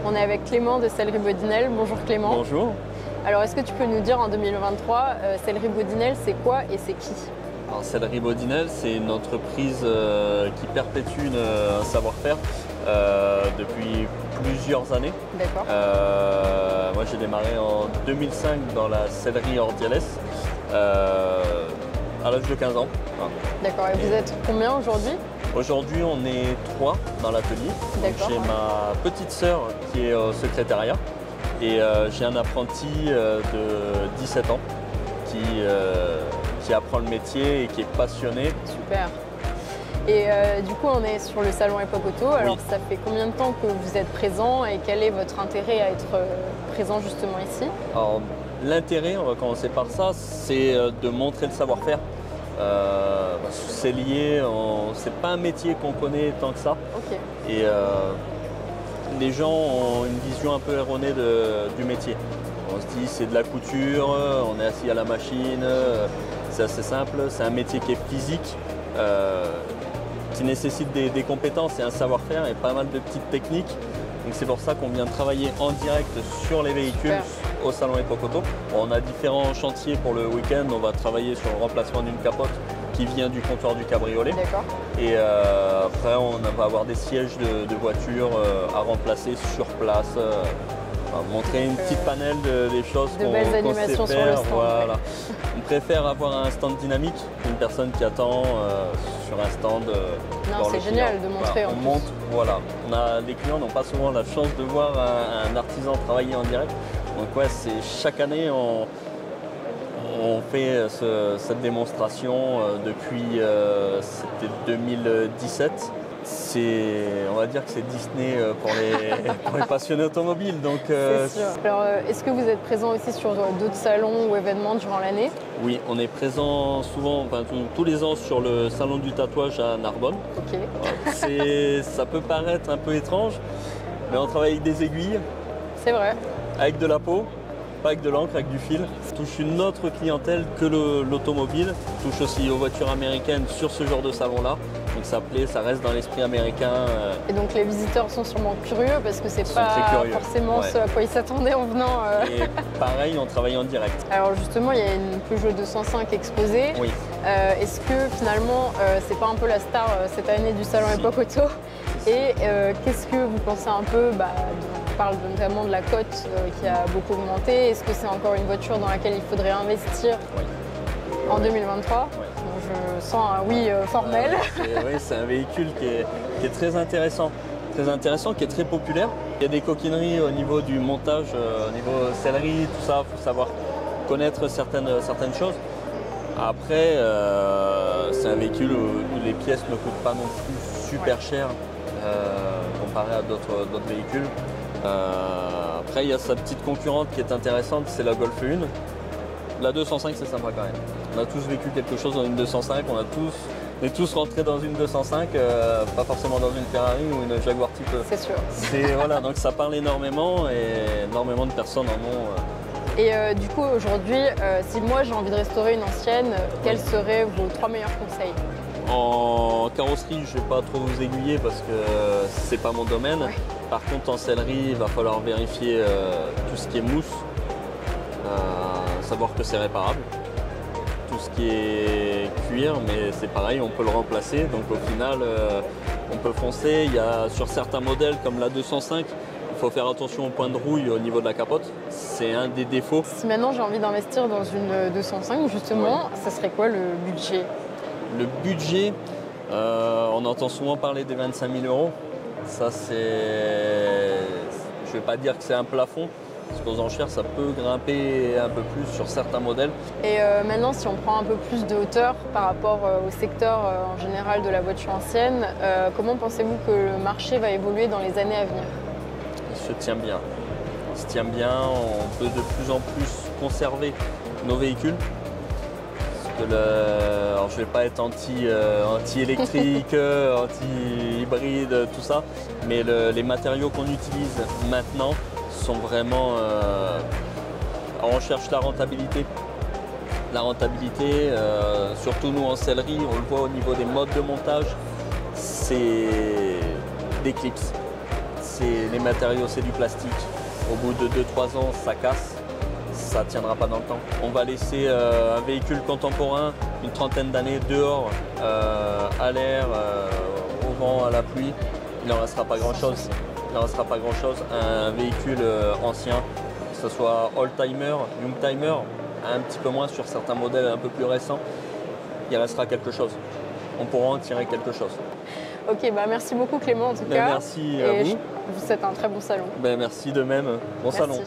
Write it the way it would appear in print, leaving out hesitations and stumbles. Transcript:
On est avec Clément de Sellerie Bodinel. Bonjour Clément. Bonjour. Alors est-ce que tu peux nous dire en 2023, Sellerie Bodinel c'est quoi et c'est qui? Alors, Sellerie Bodinel, c'est une entreprise qui perpétue un savoir-faire depuis plusieurs années. D'accord. Moi j'ai démarré en 2005 dans la sellerie Ordiales à l'âge de 15 ans. Voilà. D'accord, et vous êtes combien aujourd'hui? Aujourd'hui on est 3 dans l'atelier. D'accord. J'ai ma petite sœur qui est au secrétariat et j'ai un apprenti de 17 ans qui apprend le métier et qui est passionné. Super. Et du coup, on est sur le salon Époque Auto. Alors, Oui. ça fait combien de temps que vous êtes présent et quel est votre intérêt à être présent justement ici? Alors, l'intérêt, on va commencer par ça, c'est de montrer le savoir-faire. C'est lié, c'est pas un métier qu'on connaît tant que ça. Ok. Et les gens ont une vision un peu erronée du métier. On se dit c'est de la couture, on est assis à la machine, c'est assez simple, c'est un métier qui est physique, qui nécessite des compétences et un savoir-faire et pas mal de petites techniques. Donc c'est pour ça qu'on vient travailler en direct sur les véhicules. Super. Au salon Époque Auto. On a différents chantiers pour le week-end, on va travailler sur le remplacement d'une capote qui vient du comptoir du cabriolet. D'accord. Et après, on va avoir des sièges de voitures à remplacer sur place. On va montrer une petite panel des choses De qu'on belles sait animations sur faire. le stand, Voilà. ouais. On préfère avoir un stand dynamique qu'une personne qui attend sur un stand. Non, voir c'est le génial client. de montrer en On plus. monte, voilà. Les clients n'ont pas souvent la chance de voir un artisan travailler en direct. Donc ouais, chaque année on fait cette démonstration depuis c'était 2017. On va dire que c'est Disney pour les passionnés automobiles. Donc, C'est sûr. Alors, est-ce que vous êtes présent aussi sur d'autres salons ou événements durant l'année? oui, on est présent souvent, tous les ans sur le salon du tatouage à Narbonne. Ok. Ça peut paraître un peu étrange, mais on travaille avec des aiguilles, C'est vrai. avec de la peau, pas avec de l'encre, avec du fil. Ça touche une autre clientèle que l'automobile. Ça touche aussi aux voitures américaines sur ce genre de salon-là. Donc ça reste dans l'esprit américain. Et donc les visiteurs sont sûrement curieux parce que c'est Ils sont pas très curieux. forcément Ouais. ce à quoi ils s'attendaient en venant. Et pareil, on travaille en direct. Alors justement, il y a une Peugeot 205 exposée. Oui. Est-ce que finalement, c'est pas un peu la star cette année du salon Si. Époque Auto? Et qu'est-ce que vous pensez un peu, on parle notamment de la cote qui a beaucoup augmenté. Est-ce que c'est encore une voiture dans laquelle il faudrait investir Oui. en 2023? Ouais. Bon, je sens un oui formel. Oui, c'est un véhicule qui est très intéressant, qui est très populaire. Il y a des coquineries au niveau du montage, au niveau sellerie, tout ça, il faut savoir connaître certaines choses. Après, c'est un véhicule où les pièces ne coûtent pas non plus super cher comparé à d'autres véhicules. Après, il y a sa petite concurrente qui est intéressante, c'est la Golf 1. La 205, c'est sympa quand même. On a tous vécu quelque chose dans une 205, on est tous rentrés dans une 205, pas forcément dans une Ferrari ou une Jaguar Type E. C'est sûr. Voilà, donc ça parle énormément et énormément de personnes en ont. Et du coup, aujourd'hui, si moi j'ai envie de restaurer une ancienne, quels seraient vos 3 meilleurs conseils? En carrosserie, je ne vais pas trop vous aiguiller parce que c'est pas mon domaine. Ouais. Par contre, en sellerie, il va falloir vérifier tout ce qui est mousse, savoir que c'est réparable. Tout ce qui est cuir, mais c'est pareil, on peut le remplacer. Donc au final, on peut foncer. Il y a sur certains modèles comme la 205, il faut faire attention au point de rouille au niveau de la capote. C'est un des défauts. Si maintenant j'ai envie d'investir dans une 205, justement, ça serait quoi le budget? Le budget, on entend souvent parler des 25 000 euros. Ça, je ne vais pas dire que c'est un plafond, parce qu'aux enchères, ça peut grimper un peu plus sur certains modèles. Et maintenant, si on prend un peu plus de hauteur par rapport au secteur en général de la voiture ancienne, comment pensez-vous que le marché va évoluer dans les années à venir? Il se tient bien. Il se tient bien, on peut de plus en plus conserver nos véhicules. Alors je ne vais pas être anti-électrique, anti-hybride, tout ça, mais les matériaux qu'on utilise maintenant sont vraiment... on cherche la rentabilité. La rentabilité, surtout nous en sellerie, on le voit au niveau des modes de montage, c'est des clips. les matériaux, c'est du plastique. Au bout de 2-3 ans, ça casse, ça ne tiendra pas dans le temps. On va laisser un véhicule contemporain une trentaine d'années dehors, à l'air, au vent, à la pluie, il n'en restera pas grand-chose. Il n'en restera pas grand-chose. Un véhicule ancien, que ce soit old-timer, young-timer, un petit peu moins sur certains modèles un peu plus récents, il restera quelque chose. On pourra en tirer quelque chose. Ok, bah merci beaucoup Clément en tout cas. Merci à vous. Je vous souhaite un très bon salon. Merci de même. Bon Merci. salon.